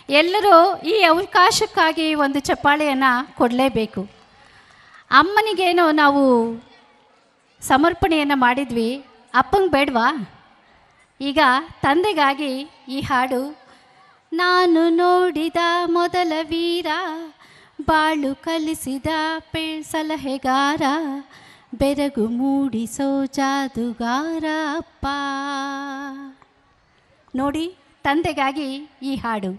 ಎಲ್ಲರೂ ಈ ಅವಕಾಶಕ್ಕಾಗಿ ಒಂದು ಚಪ್ಪಾಳೆಯನ್ನು ಕೊಡಲೇಬೇಕು. ಅಮ್ಮನಿಗೇನೋ ನಾವು ಸಮರ್ಪಣೆಯನ್ನು ಮಾಡಿದ್ವಿ, ಅಪ್ಪಂಗೆ ಬೇಡವಾ? ಈಗ ತಂದೆಗಾಗಿ ಈ ಹಾಡು. ನಾನು ನೋಡಿದ ಮೊದಲ ವೀರ, ಬಾಳು ಕಲಿಸಿದ ಸಲಹೆಗಾರ, ಬೆರಗು ಮೂಡಿಸೋ ಜಾದುಗಾರ ಅಪ್ಪ. ನೋಡಿ, ತಂದೆಗಾಗಿ ಈ ಹಾಡು.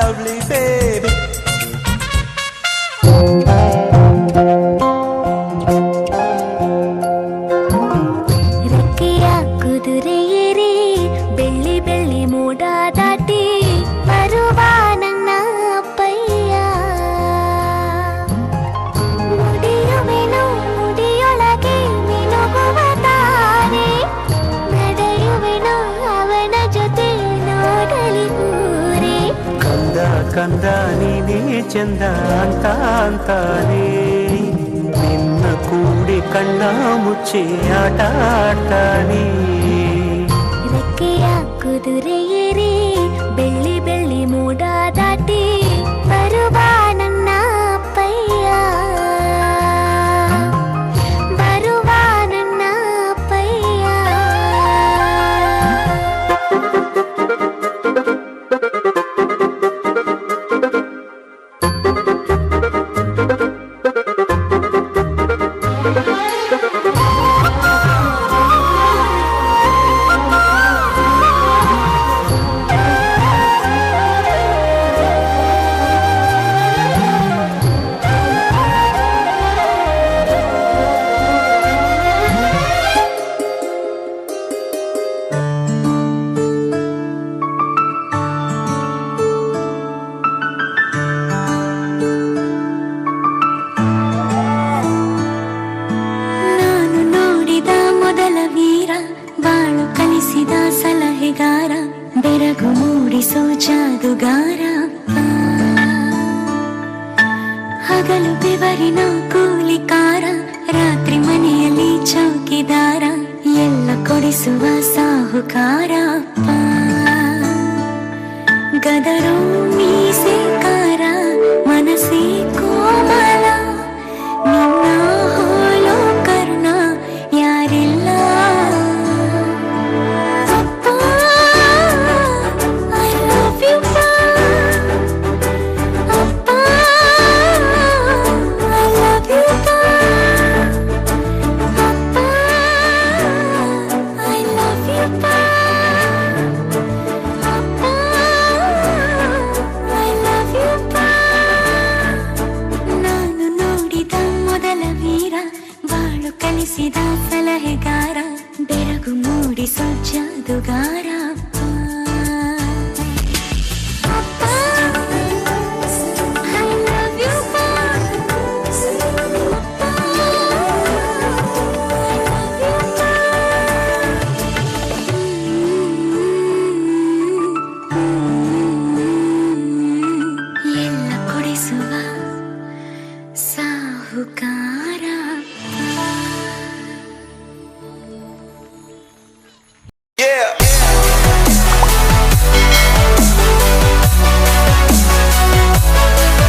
Lovely baby, ರೆಕ್ಕೆಯ ಕುದುರೆಯೇರಿ ಬೆಳ್ಳಿ ಬೆಳ್ಳಿ ಮೋಡ ದಾಟಿ ಬರುವ ನನ್ನ ಅಪ್ಪಯ್ಯ. ಮುಡಿಯುವೆನು ಮುಡಿಯೊಳಗೆ ಮಿನುಗುವ ತಾರೆ, ನಡೆಯುವೆನು ಅವನ ಜೊತೆ ನೋಡಲಿ ಊರೇ. ಕಂದ ಕಂದ ನೀನೇ ಚಂದ ಅಂತ ಅಂತಾನೆ, ನಿನ್ನ ಕೂಡಿ ಕಣ್ಣ ಮುಚ್ಚಿ ಆಟ ಆಡ್ತಾನೆ. ರೆಕ್ಕೆಯ ಕುದುರೆಯೇರಿ ಬೆಳ್ಳಿ ಬೆಳ್ಳಿ ಮೋಡ ದಾಟಿ ಬರುವ ನನ್ನ ಅಪ್ಪಯ್ಯ, ಬರುವ ನನ್ನ ಅಪ್ಪಯ್ಯ. ಸಲಹೆಗಾರ, ಬೆರಗು ಮೂಡಿಸೋ ಜಾದುಗಾರ, ಹಗಲು ಬೆವರಿನ ಕೂಲಿಕಾರ, ರಾತ್ರಿ ಮನೆಯಲ್ಲಿ ಚೌಕಿದಾರ, ಎಲ್ಲ ಕೊಡಿಸುವ ಸಾಹುಕಾರ ಅಪ್ಪ. ಗದರೋ ಮೀಸೆಕಾರ, ಮನಸ್ಸೇ ಕೋಮಲ, ನಿನ್ನ ಹೋಲೋ ಕರ್ಣ ಯಾರಿಲ್ಲ. ಕಲಿಸಿದ ಸಲಹೆಗಾರ, ಬೆರಗು ಮೂಡಿಸೋ ಜಾದುಗಾರ.